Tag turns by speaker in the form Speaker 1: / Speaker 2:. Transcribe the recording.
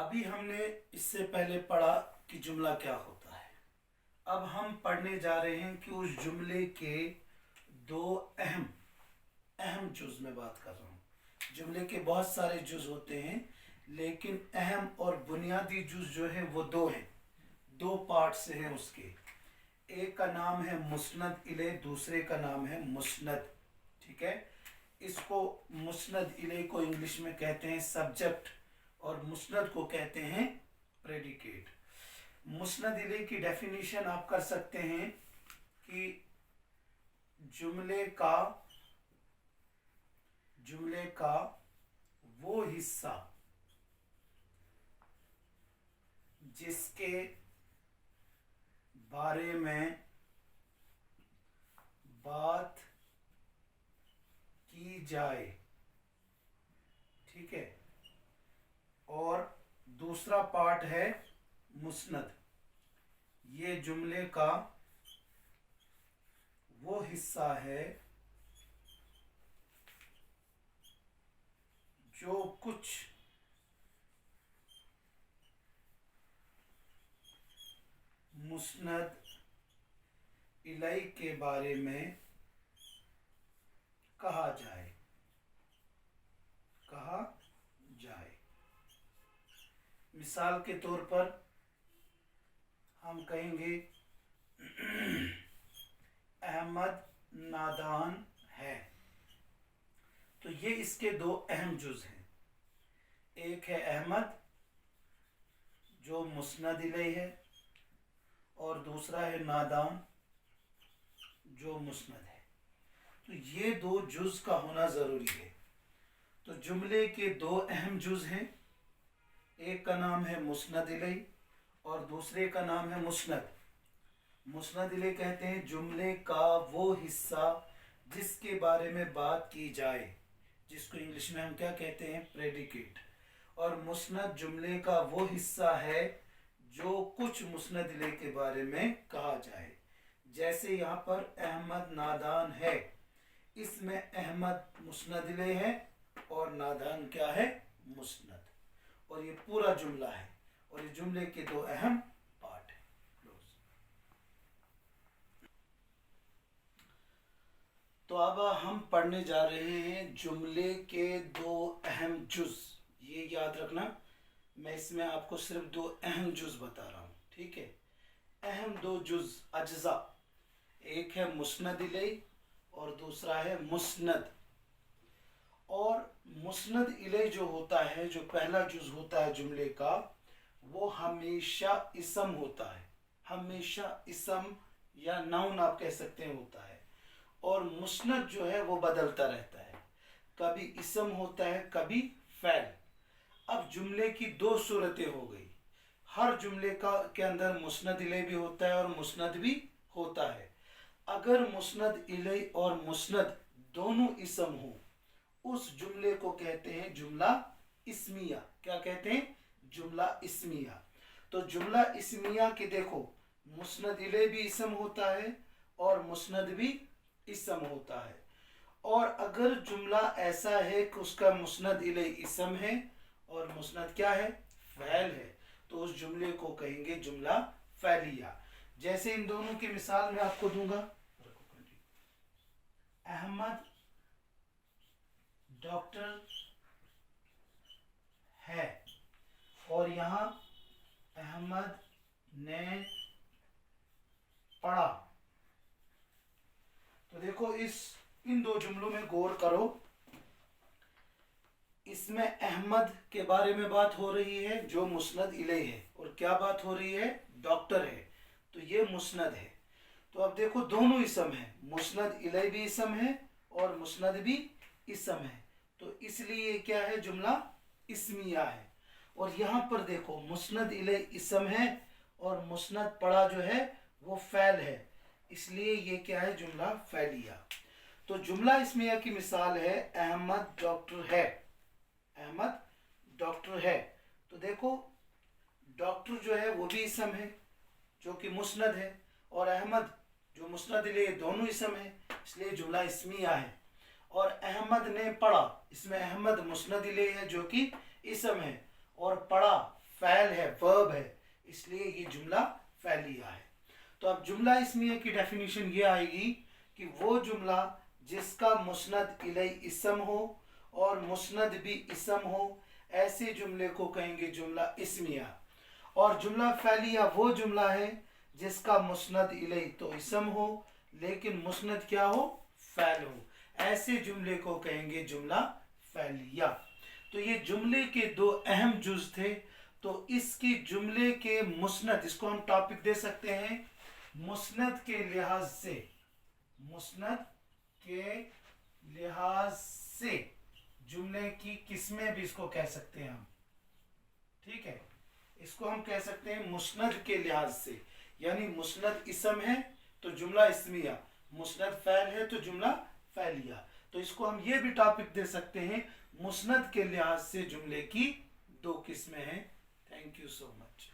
Speaker 1: अभी हमने इससे पहले पढ़ा कि जुमला क्या होता है। अब हम पढ़ने जा रहे हैं कि उस जुमले के दो अहम जुज में बात कर रहा हूँ। जुमले के बहुत सारे जुज होते हैं, लेकिन अहम और बुनियादी जुज जो है वो दो हैं, दो पार्ट से हैं उसके। एक का नाम है मुस्नद इले, दूसरे का नाम है मुस्नद। ठीक है, इसको मुस्नद इले को इंग्लिश में कहते हैं सब्जेक्ट और मुस्नद को कहते हैं प्रेडिकेट। मुस्नद इले की डेफिनेशन आप कर सकते हैं कि जुमले का वो हिस्सा जिसके बारे में बात की जाए, ठीक है, और दूसरा पार्ट है मुस्नद। ये जुमले का वो हिस्सा है जो कुछ मुस्नद इलई के बारे में कहा जाए। मिसाल के तौर पर हम कहेंगे अहमद नादान है, तो ये इसके दो अहम जुज हैं। एक है अहमद जो मुस्नद इलैह है, और दूसरा है नादान जो मुस्नद है। तो ये दो जुज का होना ज़रूरी है। तो जुमले के दो अहम जुज हैं, एक का नाम है मुस्नद इलैह और दूसरे का नाम है मुस्नद। मुस्नद इलैह कहते हैं जुमले का वो हिस्सा जिसके बारे में बात की जाए, जिसको इंग्लिश में हम क्या कहते हैं, प्रेडिकेट। और मुस्नद जुमले का वो हिस्सा है जो कुछ मुस्नद इलैह के बारे में कहा जाए। जैसे यहाँ पर अहमद नादान है, इसमें अहमद मुस्नद इलैह है और नादान क्या है, मुस्नद। और ये पूरा जुमला है, और ये जुमले के दो अहम पार्ट हैं। तो अब हम पढ़ने जा रहे हैं जुमले के दो अहम जुज। ये याद रखना, मैं इसमें आपको सिर्फ दो अहम जुज बता रहा हूँ, ठीक है। अहम दो जुज अज्जा, एक है मुस्नद इलैह और दूसरा है मुस्नद। और मुस्नद इलैह जो होता है, जो पहला जुज होता है जुमले का, वो हमेशा इसम होता है, हमेशा इसम या नाउन आप कह सकते हैं होता है। और मुस्नद जो है वो बदलता रहता है, कभी इसम होता है कभी फैल। अब जुमले की दो सूरतें हो गई। हर जुमले के अंदर मुस्नद इलैह भी होता है और मुस्नद भी होता है। अगर मुस्नद इलैह और मुस्नद दोनों इसम हो, उस जुमले को कहते हैं जुमला इस्मिया। क्या कहते हैं, जुमला इस्मिया। तो जुमला इस्मिया के देखो, मुस्नद इलैह भी इसम होता है और मुस्नद भी इसम होता है। और अगर जुमला ऐसा है कि उसका मुस्नद इलैह इसम है और मुस्नद क्या है, फैल है, तो उस जुमले को कहेंगे जुमला फैलिया। जैसे इन दोनों की मिसाल मैं आपको दूंगा। अहमद डॉक्टर है, और यहाँ अहमद ने पढ़ा। तो देखो, इन दो जुमलों में गौर करो। इसमें अहमद के बारे में बात हो रही है जो मुस्नद इलैह है, और क्या बात हो रही है, डॉक्टर है, तो ये मुस्नद है। तो अब देखो दोनों इसम है, मुस्नद इलैह भी इसम है और मुस्नद भी इसम है, तो इसलिए क्या है, जुमला इस्मिया है। और यहाँ पर देखो मुस्नद इलैह इसम है और मुस्नद पढ़ा जो है वो फैल है, इसलिए ये क्या है, जुमला फैलिया। तो जुमला इस्मिया की मिसाल है अहमद डॉक्टर है। अहमद डॉक्टर है, तो देखो डॉक्टर जो है वो भी इसम है जो कि मुस्नद है, और अहमद जो मुस्नद इलैह, दोनों इसम है, इसलिए जुमला इस्मिया है। और अहमद ने पढ़ा, इसमें अहमद मुस्नद इलैह है जो कि इसम है, और पढ़ा फैल है, वर्ब है, इसलिए ये जुमला फैलिया है। तो अब जुमला इस्मिया की डेफिनेशन ये आएगी कि वो जुमला जिसका मुस्नद इलै इसम हो और मुस्नद भी इसम हो, ऐसे जुमले को कहेंगे जुमला इस्मिया। और जुमला फैलिया वो जुमला है जिसका मुस्नद इलै तो इसम हो लेकिन मुस्नद क्या हो, फैल हो, ऐसे जुमले को कहेंगे जुमला फैलिया। तो ये जुमले के दो अहम जुज थे। तो इसकी जुमले के मुस्नद, इसको हम टॉपिक दे सकते हैं मुस्नद के लिहाज से, मुस्नद के लिहाज से जुमले की किस्में भी इसको कह सकते हैं हम, ठीक है। इसको हम कह सकते हैं मुस्नद के लिहाज से, यानी मुस्नद इसम है तो जुमला इस्मिया, मुस्नद फैल है तो जुमला फैलिया। तो इसको हम ये भी टॉपिक दे सकते हैं मुस्नद के लिहाज से जुमले की दो किस्में हैं। Thank you so much.